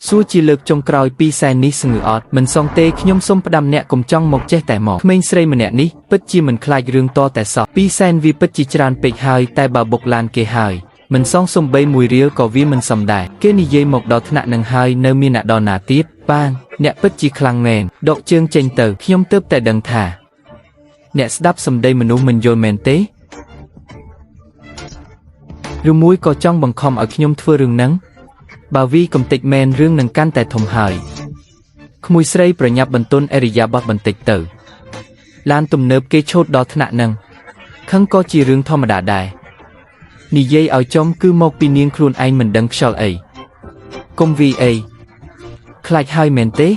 សួរជាលើកចុងក្រោយពីសែននេះស្ងឺអត់មិនសងទេខ្ញុំសូមផ្ដាំអ្នកកុំចង់មកចេះតែមកក្មេងស្រីម្នាក់នេះពិតជាមិនខ្លាចរឿងតតែសោះពីសែនវាពិតជាច្រើនពេកហើយតែបើបុកឡានគេហើយមិនសងសំបីមួយរៀលក៏វាមិនសមដែរគេនិយាយមកដល់ថ្នាក់នឹងហើយនៅមានអ្នកដល់ណាទៀតបានអ្នកពិតជាខ្លាំងមែនដកជើងចេញទៅខ្ញុំទើបតែដឹងថាអ្នកស្ដាប់សម្ដីមនុស្សមិនយល់មែនទេឬមួយក៏ចង់បង្ខំឲ្យខ្ញុំធ្វើរឿងហ្នឹងបើវីកំតិចមែនរឿងនឹងកាន់តែធំហើយក្មួយស្រីប្រញាប់បន្ទន់អេរិយាបថបន្តិចទៅឡានទំនើបគេឆូតដល់ថ្នាក់ហ្នឹងខឹងក៏ជារឿងធម្មតាដែរនិយាយឲ្យចំគឺមកពីនាងខ្លួនឯងមិនដឹងខ្យល់អីកុំវីអីខ្លាចហើយមែនទេ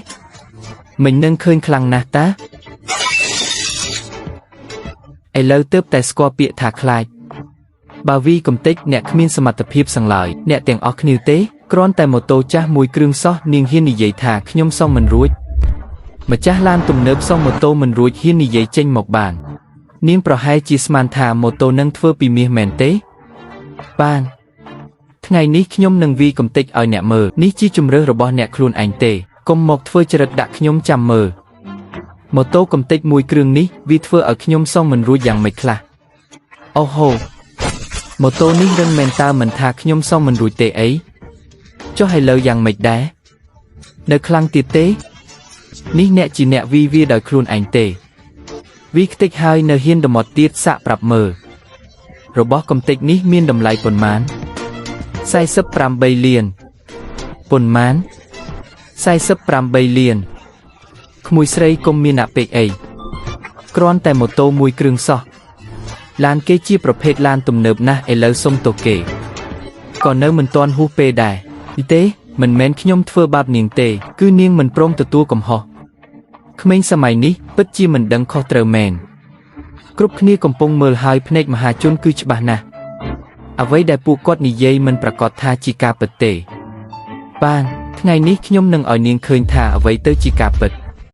មិញនឹងឃើញខ្លាំងណាស់តាឥឡូវទើបតែស្គាល់ពាក្យថាខ្លាចបើវីកំតិចអ្នកគ្មានសមត្ថភាពសង្ឡើយអ្នកទាំងអស់គ្នាទេគ្រាន់តែម៉ូតូចាស់មួយគ្រឿងសោះនាងហ៊ាននិយាយថាខ្ញុំសងមិនរួចម្ចាស់ឡានទំនើបសងម៉ូតូមិនរួចហ៊ាននិយាយចេញមកបាននាងប្រហែលជាស្មានថាម៉ូតូនឹងធ្វើពីមាសមែនទេបានថ្ងៃនេះខ្ញុំនឹងវីកំតិចឲ្យអ្នកមើលនេះជាជំរើសរបស់អ្នកខ្លួនឯងទេកុំមកធ្វើចរិតដាក់ខ្ញុំចាំមើលម៉ូតូកំតិចមួយគ្រឿងនេះវាធ្វើឲ្យខ្ញុំសងមិនរួចយ៉ាងម៉េចខ្លះអូហូម៉ូតូនេះរឹងមែនតើមិនថាខ្ញុំសងមិនរួចទេអីចុះឥឡូវយ៉ាងម៉េចដែរនៅខ្លាំងទៀតទេនេះអ្នកជាអ្នកវីវាដោយខ្លួនឯងទេវីខ្ទេចហើយនៅហ៊ានដមុតទៀតសាក់ប្រាប់មើលរបស់កំតិចនេះមានតម្លៃប៉ុន្មាន48លានប៉ុន្មាន48លានក្មួយស្រីកុំមានអាពេកអីគ្រាន់តែម៉ូតូមួយគ្រឿងសោះឡានគេជាប្រភេទឡានទំនើបណាស់ឥឡូវសុំទោសគេក៏នៅមិនទាន់ហួសពេលដែរទេមិនមែនខ្ញុំធ្វើបាបនាងទេគឺនាងមិនព្រមទទួលកំហុសក្មេងសម័យនេះពិតជាមិនដឹងខុសត្រូវមែនគ្រប់គ្នាកំពុងមើលហើយភ្នែកមហាជនគឺច្បាស់ណាស់អ្វីដែលពួកគាត់និយាយមិនប្រកាសថាជាការពិតទេបានថ្ងៃនេះខ្ញុំនឹងឲ្យនាងឃើញថាអ្វីទៅជាការពិត